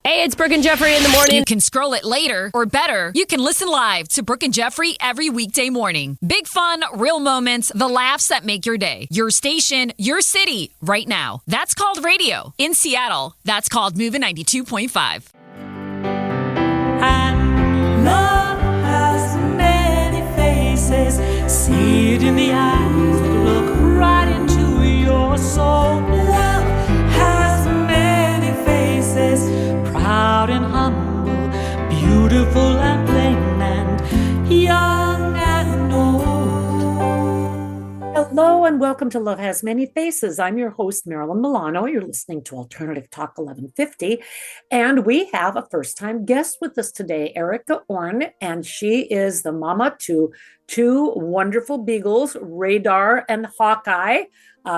Hey, it's Brooke and Jeffrey in the morning. You can scroll it later, or better, you can listen live to Brooke and Jeffrey every weekday morning. Big fun, real moments, the laughs that make your day. Your station, your city, right now. That's called radio. In Seattle, that's called Moving 92.5. And love has many faces. See it in the eyes that look right into your soul. Love has many faces. Proud and humble, beautiful and plain, and young and old. Hello and welcome to Love Has Many Faces. I'm your host, Marilyn Milano. You're listening to Alternative Talk 1150. And we have a first-time guest with us today, Erica Ohrn, and she is the mama to two wonderful beagles, Radar and Hawkeye.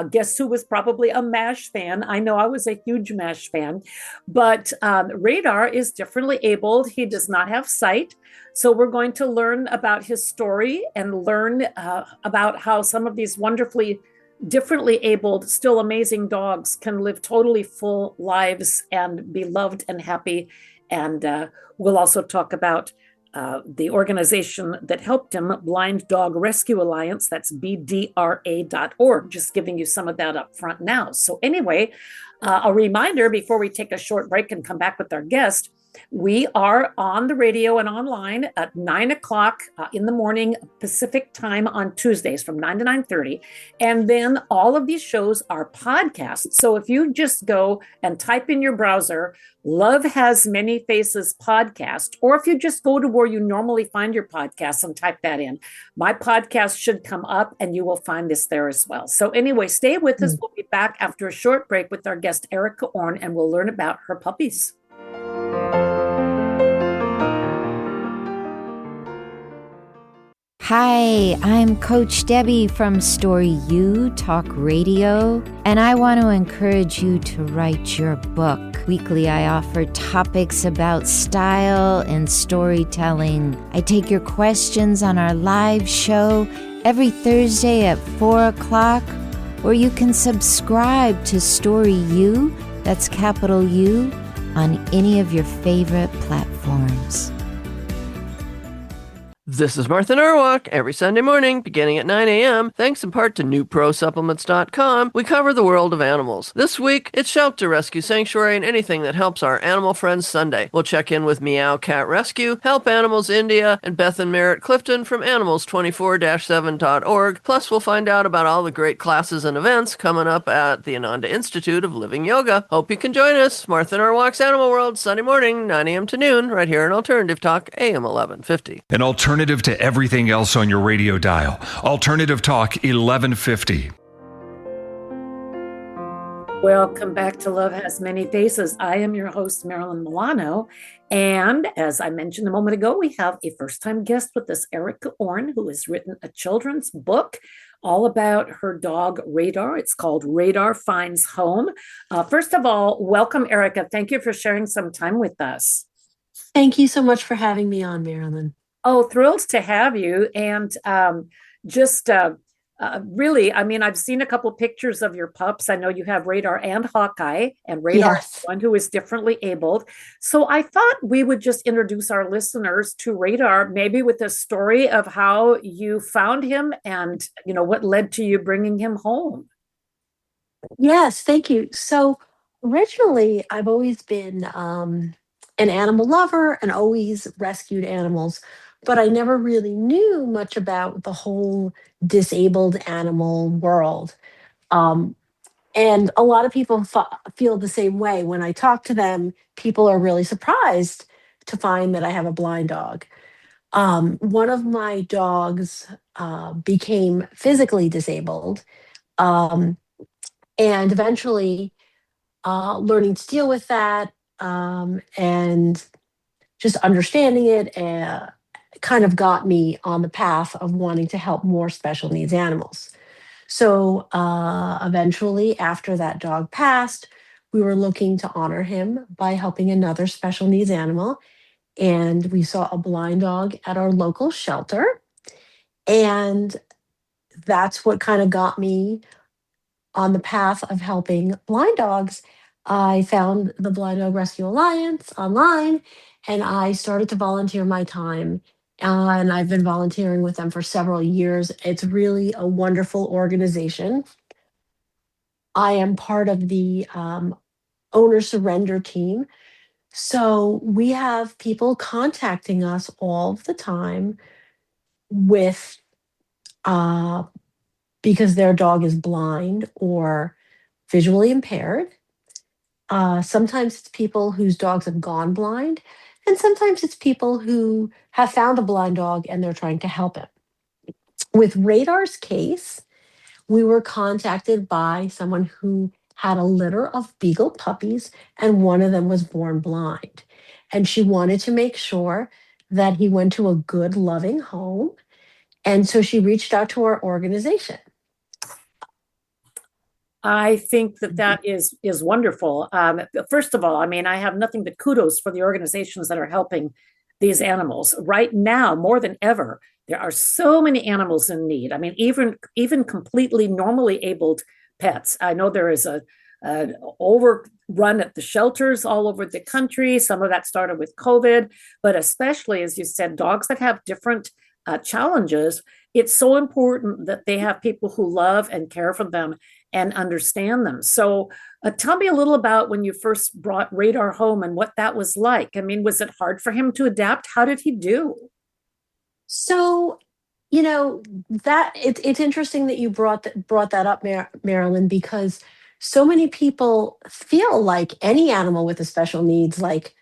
Guess who was probably a MASH fan? I know I was a huge MASH fan, but Radar is differently abled. He does not have sight. So we're going to learn about his story and learn about how some of these wonderfully differently abled, still amazing dogs can live totally full lives and be loved and happy. And we'll also talk about the organization that helped him, Blind Dog Rescue Alliance. That's BDRA.org. Just giving you some of that up front now. So anyway, a reminder before we take a short break and come back with our guest, we are on the radio and online at 9 o'clock in the morning Pacific time on Tuesdays from 9 to 9:30. And then all of these shows are podcasts. So if you just go and type in your browser, Love Has Many Faces podcast, or if you just go to where you normally find your podcasts and type that in, my podcast should come up and you will find this there as well. So anyway, stay with us. We'll be back after a short break with our guest, Erica Ohrn, and we'll learn about her puppies. Hi, I'm Coach Debbie from Story U Talk Radio, and I want to encourage you to write your book. Weekly, I offer topics about style and storytelling. I take your questions on our live show every Thursday at 4 o'clock, or you can subscribe to Story U, that's capital U, on any of your favorite platforms. This is Martha Norwalk. Every Sunday morning, beginning at 9 a.m., thanks in part to NewProSupplements.com, we cover the world of animals. This week, it's Shelter Rescue Sanctuary and anything that helps our animal friends Sunday. We'll check in with Meow Cat Rescue, Help Animals India, and Beth and Merritt Clifton from Animals24-7.org. Plus, we'll find out about all the great classes and events coming up at the Ananda Institute of Living Yoga. Hope you can join us. Martha Norwalk's Animal World, Sunday morning, 9 a.m. to noon, right here on Alternative Talk, AM 1150. An alternative to everything else on your radio dial. Alternative Talk 1150. Welcome back to Love Has Many Faces. I am your host, Marilyn Milano. And as I mentioned a moment ago, we have a first-time guest with us, Erica Ohrn, who has written a children's book all about her dog, Radar. It's called Radar Finds Home. First of all, welcome, Erica. Thank you for sharing some time with us. Thank you so much for having me on, Marilyn. Oh, thrilled to have you. And really, I mean, I've seen a couple pictures of your pups. I know you have Radar and Hawkeye, and Radar is one who is differently abled. So I thought we would just introduce our listeners to Radar, maybe with a story of how you found him and, you know, what led to you bringing him home. Yes, thank you. So originally, I've always been an animal lover and always rescued animals, but I never really knew much about the whole disabled animal world. And a lot of people feel the same way. When I talk to them, people are really surprised to find that I have a blind dog. One of my dogs became physically disabled, and eventually learning to deal with that and just understanding it kind of got me on the path of wanting to help more special needs animals. So eventually, after that dog passed, we were looking to honor him by helping another special needs animal. And we saw a blind dog at our local shelter. And that's what kind of got me on the path of helping blind dogs. I found the Blind Dog Rescue Alliance online and I started to volunteer my time. And I've been volunteering with them for several years. It's really a wonderful organization. I am part of the owner surrender team. So we have people contacting us all the time with uh, because their dog is blind or visually impaired. Sometimes it's people whose dogs have gone blind, and sometimes it's people who have found a blind dog and they're trying to help him. With Radar's case, we were contacted by someone who had a litter of beagle puppies, and one of them was born blind. And she wanted to make sure that he went to a good, loving home. And so she reached out to our organization. I think that is wonderful. First of all, I mean, I have nothing but kudos for the organizations that are helping these animals right now more than ever. There are so many animals in need. I mean, even completely normally abled pets. I know there is a overrun at the shelters all over the country. Some of that started with COVID, but especially, as you said, dogs that have different challenges. It's so important that they have people who love and care for them and understand them. So tell me a little about when you first brought Radar home and what that was like. I mean, was it hard for him to adapt? How did he do? So, you know, that it's interesting that you brought that up, Marilyn, because so many people feel like any animal with a special needs, like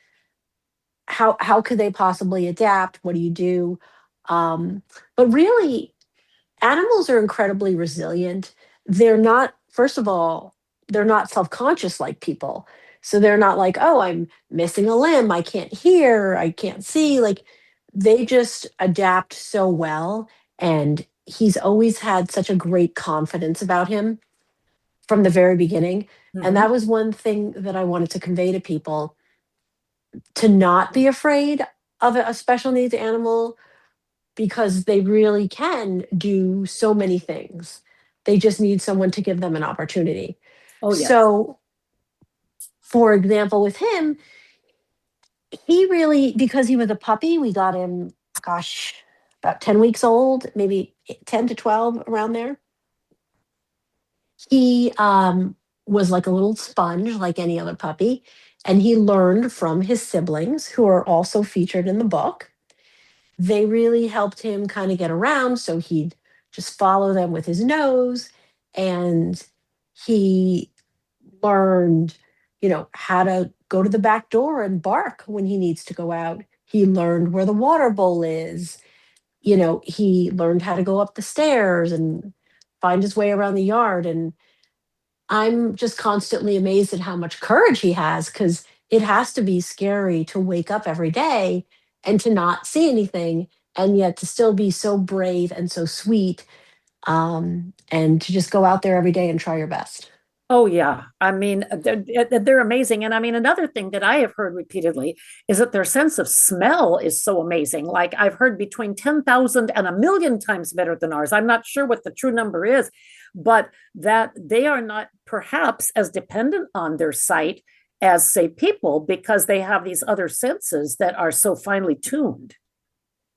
how could they possibly adapt? What do you do? But really, animals are incredibly resilient. They're not, first of all, they're not self-conscious like people. So they're not like, oh, I'm missing a limb, I can't hear, I can't see. Like they just adapt so well. And he's always had such a great confidence about him from the very beginning. And Mhm. that was one thing that I wanted to convey to people, to not be afraid of a special needs animal, because they really can do so many things. They just need someone to give them an opportunity. Oh, yes. So, for example, with him, he really, because he was a puppy, we got him, gosh, about 10 weeks old, maybe 10 to 12, around there. He was like a little sponge, like any other puppy. And he learned from his siblings, who are also featured in the book. They really helped him kind of get around. So he'd just follow them with his nose. And he learned, how to go to the back door and bark when he needs to go out. He learned where the water bowl is. He learned how to go up the stairs and find his way around the yard. And I'm just constantly amazed at how much courage he has, because it has to be scary to wake up every day and to not see anything, and yet to still be so brave and so sweet, and to just go out there every day and try your best. Oh, yeah. I mean, they're amazing. And I mean, another thing that I have heard repeatedly is that their sense of smell is so amazing. Like I've heard between 10,000 and 1,000,000 times better than ours. I'm not sure what the true number is, but that they are not perhaps as dependent on their sight as, say, people, because they have these other senses that are so finely tuned.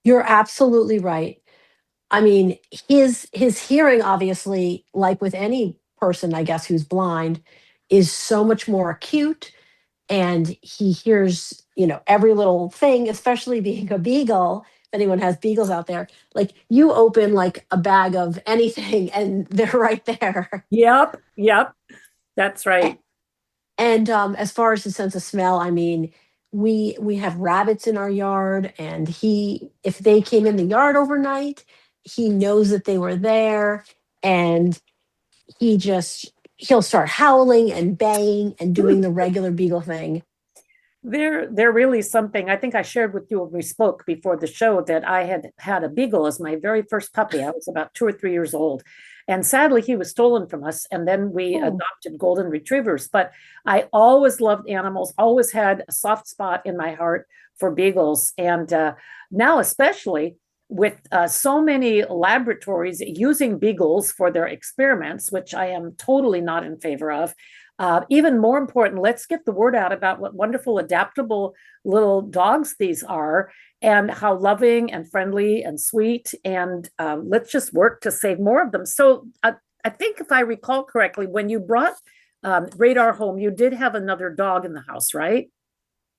You're absolutely right. I mean, his hearing, obviously, like with any person, I guess, who's blind, is so much more acute, and he hears, every little thing, especially being a beagle. If anyone has beagles out there, like you open like a bag of anything and they're right there. Yep. That's right. And as far as his sense of smell, I mean, we have rabbits in our yard, and if they came in the yard overnight, he knows that they were there, and he'll start howling and baying and doing the regular beagle thing. They're really something. I think I shared with you when we spoke before the show that I had a beagle as my very first puppy. I was about 2 or 3 years old. And sadly, he was stolen from us. And then we adopted golden retrievers. But I always loved animals, always had a soft spot in my heart for beagles. And now, especially with so many laboratories using beagles for their experiments, which I am totally not in favor of, Even more important, let's get the word out about what wonderful, adaptable little dogs these are and how loving and friendly and sweet. And let's just work to save more of them. So I think if I recall correctly, when you brought Radar home, you did have another dog in the house, right?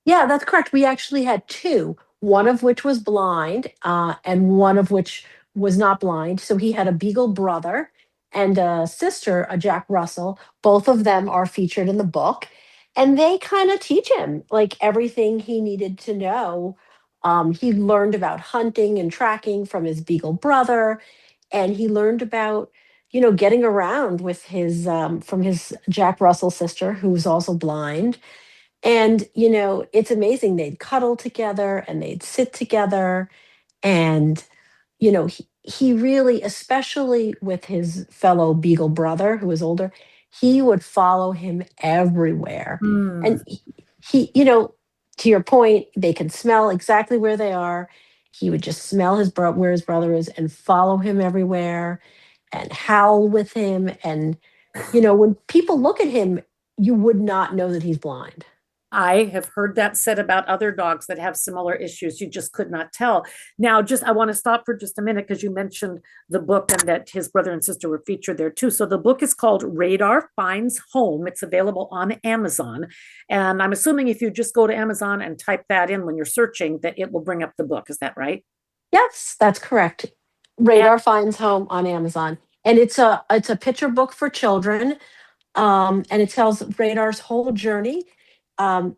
Yeah, that's correct. We actually had two, one of which was blind, and one of which was not blind. So he had a beagle brother and a sister, a Jack Russell. Both of them are featured in the book. And they kind of teach him like everything he needed to know. He learned about hunting and tracking from his beagle brother, and he learned about, getting around with his from his Jack Russell sister, who was also blind. And, it's amazing. They'd cuddle together and they'd sit together. And, he really, especially with his fellow Beagle brother who was older, he would follow him everywhere. Mm. And to your point, they can smell exactly where they are. He would just smell where his brother is and follow him everywhere and howl with him. And, when people look at him, you would not know that he's blind. I have heard that said about other dogs that have similar issues. You just could not tell. Now, I want to stop for just a minute because you mentioned the book and that his brother and sister were featured there too. So the book is called Radar Finds Home. It's available on Amazon. And I'm assuming if you just go to Amazon and type that in when you're searching, that it will bring up the book. Is that right? Yes, that's correct. Radar Finds Home on Amazon. And it's a picture book for children. And it tells Radar's whole journey. And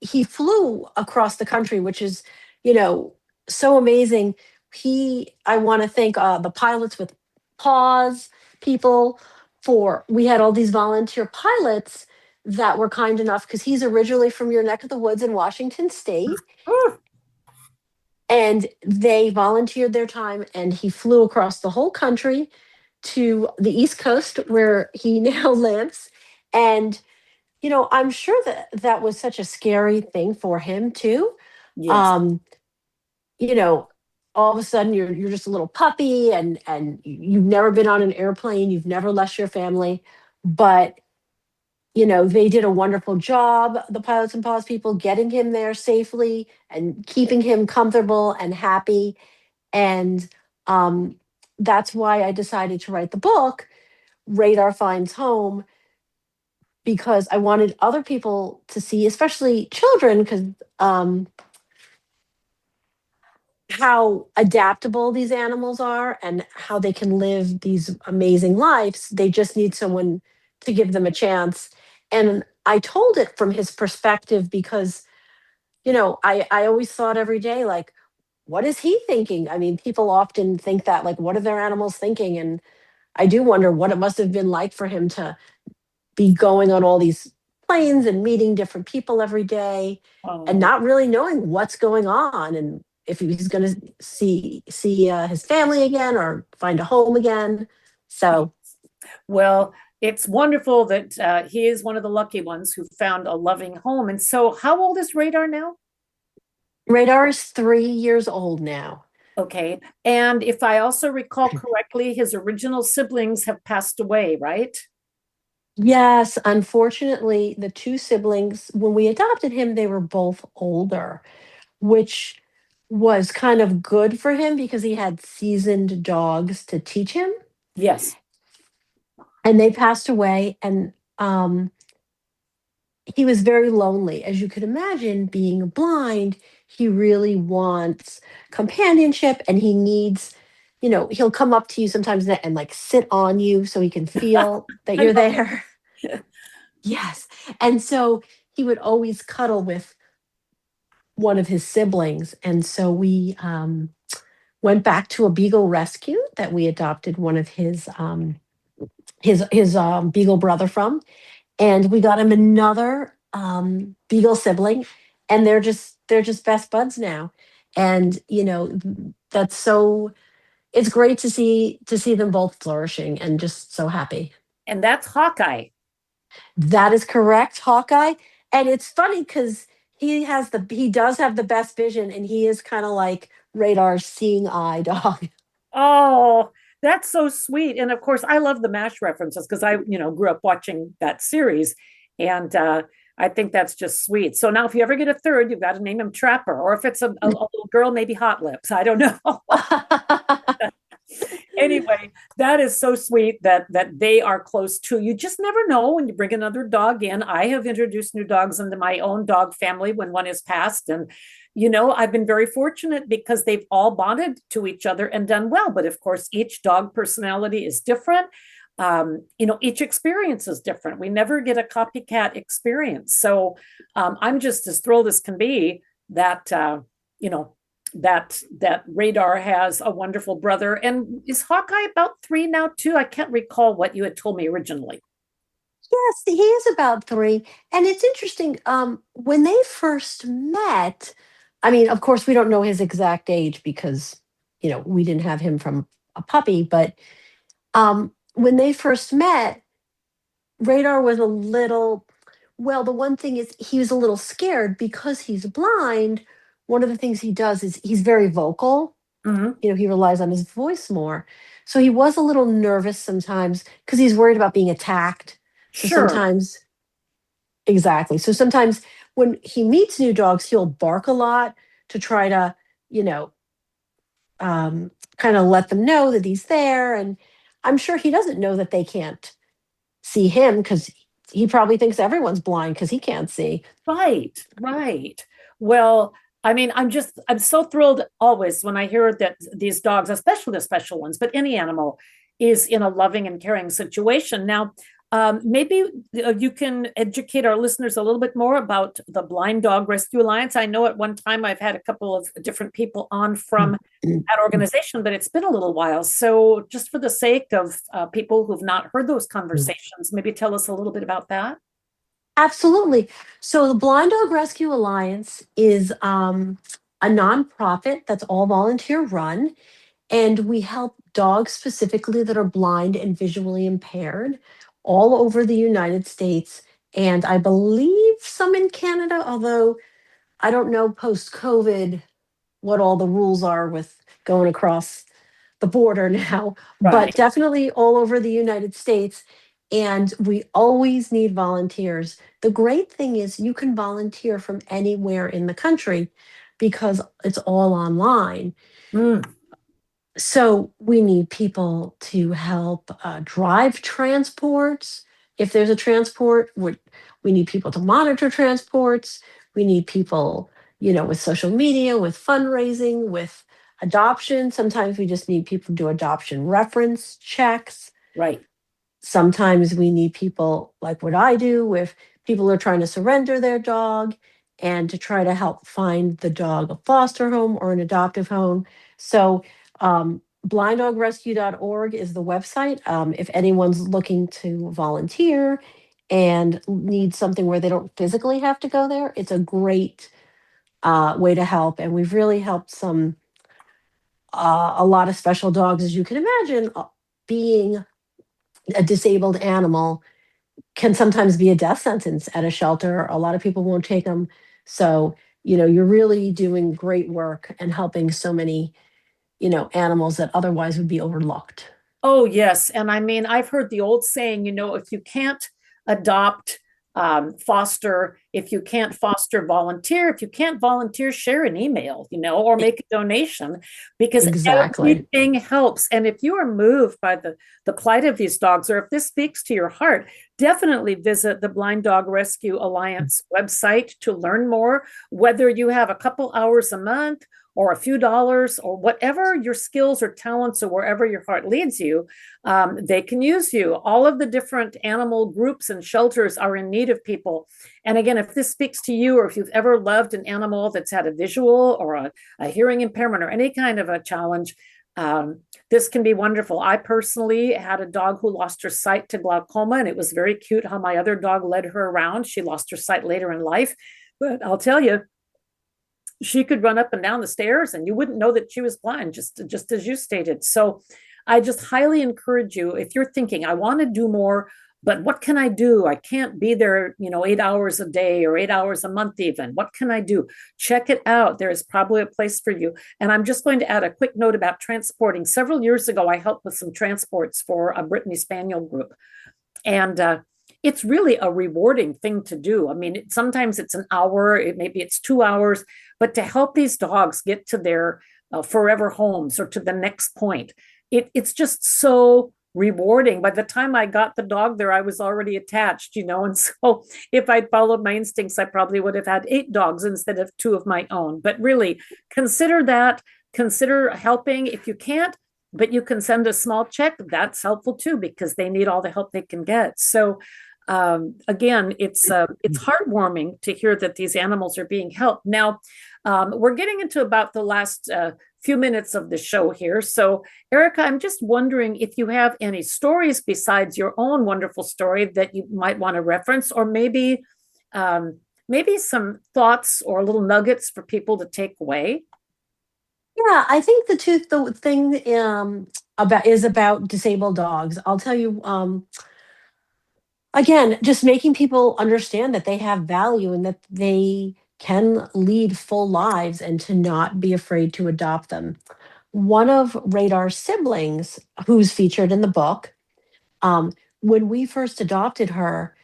he flew across the country, which is, you know, so amazing. I want to thank the pilots with Paws people we had all these volunteer pilots that were kind enough because he's originally from your neck of the woods in Washington State. And they volunteered their time and he flew across the whole country to the East Coast where he now lives. And, I'm sure that was such a scary thing for him too. Yes. Um, you know, all of a sudden you're just a little puppy and you've never been on an airplane, you've never left your family, but they did a wonderful job, the pilots and pause people, getting him there safely and keeping him comfortable and happy. And that's why I decided to write the book, Radar Finds Home, because I wanted other people to see, especially children, because how adaptable these animals are and how they can live these amazing lives. They just need someone to give them a chance. And I told it from his perspective because, I always thought every day, like, what is he thinking? I mean, people often think that, like, what are their animals thinking? And I do wonder what it must have been like for him to be going on all these planes and meeting different people every day and Oh. not really knowing what's going on and if he's going to see his family again or find a home again. So, Well, it's wonderful that he is one of the lucky ones who found a loving home. And so, how old is Radar now? Radar is 3 years old now. Okay. And if I also recall correctly, his original siblings have passed away, right? Yes, unfortunately, the two siblings, when we adopted him, they were both older, which was kind of good for him because he had seasoned dogs to teach him. Yes. And they passed away. And he was very lonely. As you could imagine, being blind, he really wants companionship and he needs, he'll come up to you sometimes and like sit on you so he can feel that I you're love there. Yes. And so he would always cuddle with one of his siblings. And so we went back to a beagle rescue that we adopted one of his beagle brother from, and we got him another beagle sibling, and they're just best buds now. And that's so it's great to see them both flourishing and just so happy. And that's Hawkeye. That is correct, Hawkeye. And it's funny because he does have the best vision, and he is kind of like Radar's seeing eye dog. Oh, That's so sweet. And of course, I love the MASH references because I, grew up watching that series. And I think that's just sweet. So now if you ever get a third, you've got to name him Trapper. Or if it's a little girl, maybe Hot Lips. I don't know. Anyway, that is so sweet that they are close too. You just never know when you bring another dog in. I have introduced new dogs into my own dog family when one is passed. And, I've been very fortunate because they've all bonded to each other and done well. But of course, each dog personality is different. Each experience is different. We never get a copycat experience. So I'm just as thrilled as can be that, that Radar has a wonderful brother. And is Hawkeye about 3 now too? I can't recall what you had told me originally. Yes, he is about 3. And it's interesting. When they first met, I mean, of course, we don't know his exact age because, we didn't have him from a puppy. But when they first met, Radar was a little, well, the one thing is he was a little scared because he's blind. One of the things he does is he's very vocal. Mm-hmm. He relies on his voice more. So he was a little nervous sometimes because he's worried about being attacked. So Sure. sometimes, exactly. So sometimes when he meets new dogs, he'll bark a lot to try to, kind of let them know that he's there. And I'm sure he doesn't know that they can't see him because he probably thinks everyone's blind because he can't see. Right. Well, I mean, I'm so thrilled always when I hear that these dogs, especially the special ones, but any animal is in a loving and caring situation. Now, maybe you can educate our listeners a little bit more about the Blind Dog Rescue Alliance. I know at one time I've had a couple of different people on from that organization, but it's been a little while. So just for the sake of people who've not heard those conversations, maybe tell us a little bit about that. Absolutely. So the Blind Dog Rescue Alliance is a nonprofit that's all volunteer run. And we help dogs specifically that are blind and visually impaired all over the United States. And I believe some in Canada, although I don't know post COVID what all the rules are with going across the border now, Right. but definitely all over the United States. And we always need volunteers. The great thing is you can volunteer from anywhere in the country because it's all online. Mm. So we need people to help drive transports. If there's a transport, we need people to monitor transports. We need people, with social media, with fundraising, with adoption. Sometimes we just need people to do adoption reference checks. Right. Sometimes we need people like what I do if people are trying to surrender their dog and to try to help find the dog a foster home or an adoptive home. So blinddogrescue.org is the website. If anyone's looking to volunteer and needs something where they don't physically have to go there, it's a great way to help. And we've really helped a lot of special dogs, as you can imagine. Being a disabled animal can sometimes be a death sentence at a shelter. A lot of people won't take them. So, you're really doing great work and helping so many, animals that otherwise would be overlooked. Oh, yes. And I mean, I've heard the old saying, if you can't adopt, foster, if you can't foster, volunteer, if you can't volunteer, share an email, or make a donation because Exactly. everything helps. And if you are moved by the plight of these dogs, or if this speaks to your heart, definitely visit the Blind Dog Rescue Alliance website to learn more, whether you have a couple hours a month or a few dollars or whatever your skills or talents or wherever your heart leads you, they can use you. All of the different animal groups and shelters are in need of people. And again, if this speaks to you or if you've ever loved an animal that's had a visual or a hearing impairment or any kind of a challenge, this can be wonderful. I personally had a dog who lost her sight to glaucoma, and it was very cute how my other dog led her around. She lost her sight later in life, but I'll tell you, she could run up and down the stairs and you wouldn't know that she was blind, just as you stated. So I just highly encourage you, if you're thinking, I want to do more but what can I do? I can't be there, 8 hours a day or 8 hours a month, even. What can I do? Check it out. There is probably a place for you. And I'm just going to add a quick note about transporting. Several years ago, I helped with some transports for a Brittany Spaniel group. And it's really a rewarding thing to do. I mean, sometimes it's an hour, maybe it's 2 hours, but to help these dogs get to their forever homes or to the next point, it's just so rewarding. By the time I got the dog there, I was already attached, and so if I'd followed my instincts, I probably would have had 8 dogs instead of 2 of my own. But really, consider that. Consider helping if you can't, but you can send a small check. That's helpful too, because they need all the help they can get. So again, it's heartwarming to hear that these animals are being helped. Now, we're getting into about the last few minutes of the show here. So, Erica, I'm just wondering if you have any stories besides your own wonderful story that you might want to reference, or maybe some thoughts or little nuggets for people to take away. Yeah, I think the thing about disabled dogs. I'll tell you, again, just making people understand that they have value and that they can lead full lives and to not be afraid to adopt them. One of Radar's siblings, who's featured in the book, um, when we first adopted her,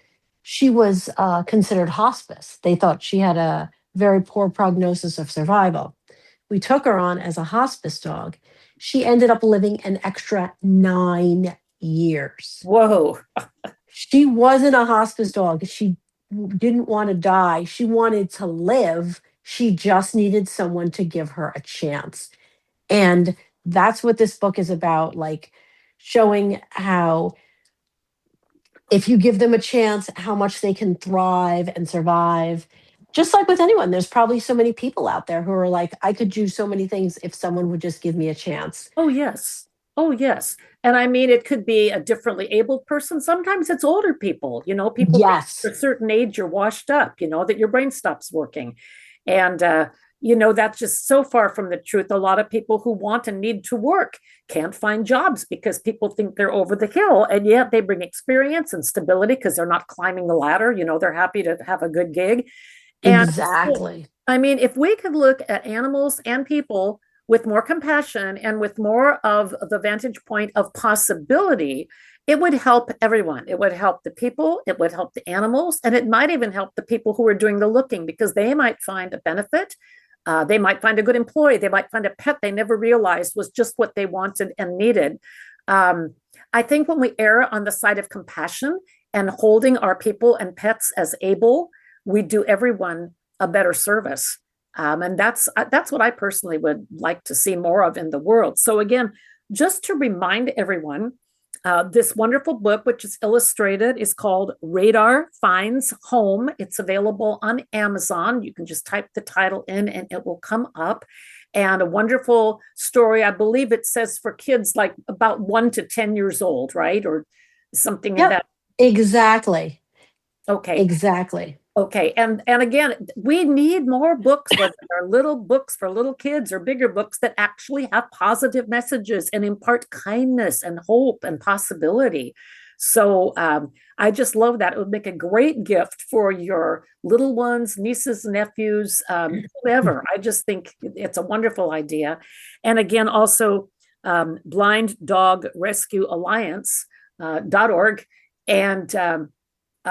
she was considered hospice. They thought she had a very poor prognosis of survival. We took her on as a hospice dog. She ended up living an extra 9 years. Whoa. She wasn't a hospice dog. She didn't want to die. She wanted to live. She just needed someone to give her a chance. And that's what this book is about, like showing how if you give them a chance, how much they can thrive and survive. Just like with anyone, there's probably so many people out there who are like, I could do so many things if someone would just give me a chance. Oh, yes. Oh, yes. And I mean, it could be a differently abled person. Sometimes it's older people, people think Yes, at a certain age you're washed up, that your brain stops working. And, that's just so far from the truth. A lot of people who want and need to work can't find jobs because people think they're over the hill. And yet they bring experience and stability because they're not climbing the ladder. They're happy to have a good gig. And exactly. I mean, if we could look at animals and people with more compassion and with more of the vantage point of possibility, it would help everyone. It would help the people, it would help the animals, and it might even help the people who are doing the looking, because they might find a benefit. They might find a good employee. They might find a pet they never realized was just what they wanted and needed. I think when we err on the side of compassion and holding our people and pets as able, we do everyone a better service. And that's what I personally would like to see more of in the world. So again, just to remind everyone, this wonderful book, which is illustrated, is called Radar Finds Home. It's available on Amazon. You can just type the title in and it will come up. And a wonderful story. I believe it says for kids like about 1 to 10 years old, right? Or something Yep, in that. exactly. Okay. Exactly. Okay. And again, we need more books, whether they're little books for little kids or bigger books that actually have positive messages and impart kindness and hope and possibility. So I just love that. It would make a great gift for your little ones, nieces, nephews, whoever. I just think it's a wonderful idea. And again, also Blind Dog Rescue Alliance.org. And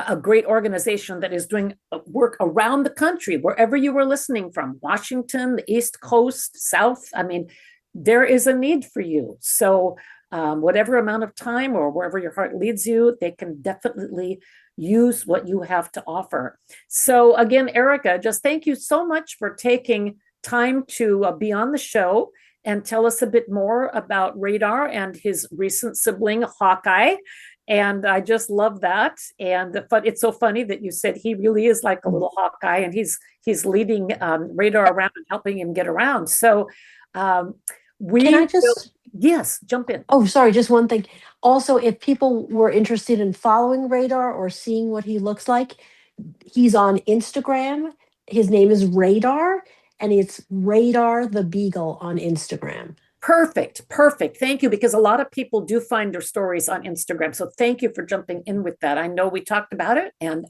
a great organization that is doing work around the country, wherever you were listening from, Washington, the East Coast, South. I mean, there is a need for you. So whatever amount of time or wherever your heart leads you, they can definitely use what you have to offer. So again, Erica, just thank you so much for taking time to be on the show and tell us a bit more about Radar and his recent sibling, Hawkeye. And I just love that. And it's so funny that you said he really is like a little Hawkeye, and he's leading Radar around and helping him get around. So yes, jump in. Oh, sorry, just one thing. Also, if people were interested in following Radar or seeing what he looks like, he's on Instagram. His name is Radar, and it's Radar the Beagle on Instagram. Perfect. Perfect. Thank you. Because a lot of people do find their stories on Instagram. So thank you for jumping in with that. I know we talked about it and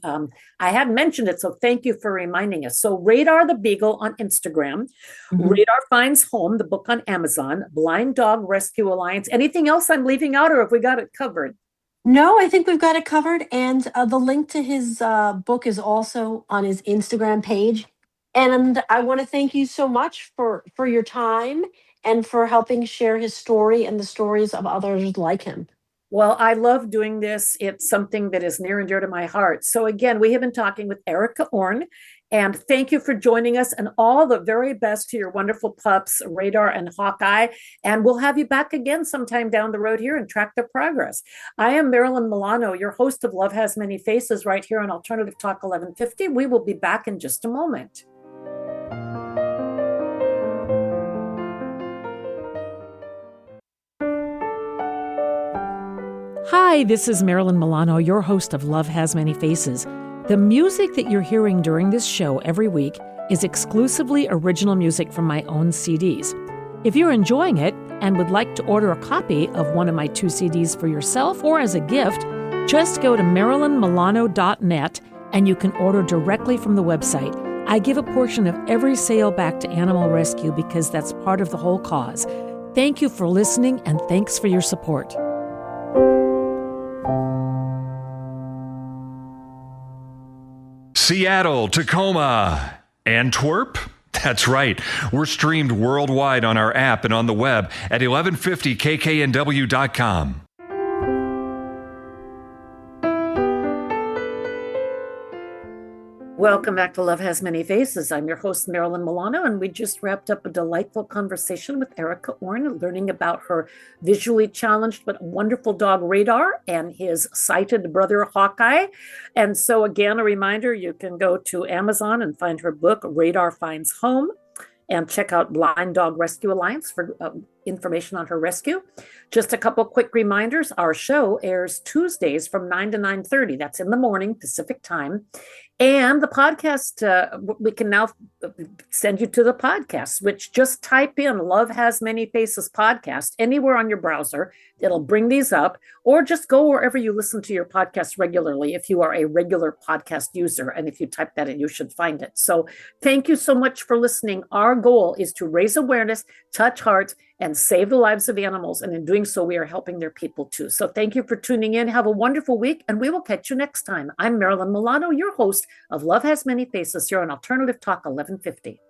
I had mentioned it. So thank you for reminding us. So Radar the Beagle on Instagram, Radar Finds Home, the book on Amazon, Blind Dog Rescue Alliance. Anything else I'm leaving out or have we got it covered? No, I think we've got it covered. And the link to his book is also on his Instagram page. And I want to thank you so much for your time and for helping share his story and the stories of others like him. Well, I love doing this. It's something that is near and dear to my heart. So again, we have been talking with Erica Ohrn, and thank you for joining us and all the very best to your wonderful pups, Radar and Hawkeye. And we'll have you back again sometime down the road here and track the progress. I am Marilyn Milano, your host of Love Has Many Faces right here on Alternative Talk 1150. We will be back in just a moment. Hi, this is Marilyn Milano, your host of Love Has Many Faces. The music that you're hearing during this show every week is exclusively original music from my own CDs. If you're enjoying it and would like to order a copy of one of my 2 CDs for yourself or as a gift, just go to marilynmilano.net and you can order directly from the website. I give a portion of every sale back to animal rescue because that's part of the whole cause. Thank you for listening and thanks for your support. Seattle, Tacoma, Antwerp. That's right. We're streamed worldwide on our app and on the web at 1150kknw.com. Welcome back to Love Has Many Faces. I'm your host, Marilyn Milano, and we just wrapped up a delightful conversation with Erica Ohrn, learning about her visually challenged but wonderful dog Radar and his sighted brother Hawkeye. And so again, a reminder, you can go to Amazon and find her book, Radar Finds Home, and check out Blind Dog Rescue Alliance for information on her rescue. Just a couple quick reminders. Our show airs Tuesdays from 9 to 9:30. That's in the morning, Pacific time. And the podcast, we can now send you to the podcast, which just type in Love Has Many Faces podcast anywhere on your browser. It'll bring these up, or just go wherever you listen to your podcast regularly if you are a regular podcast user. And if you type that in, you should find it. So thank you so much for listening. Our goal is to raise awareness, touch hearts, and save the lives of animals. And in doing so, we are helping their people too. So thank you for tuning in. Have a wonderful week, and we will catch you next time. I'm Marilyn Milano, your host of Love Has Many Faces here on Alternative Talk 1150.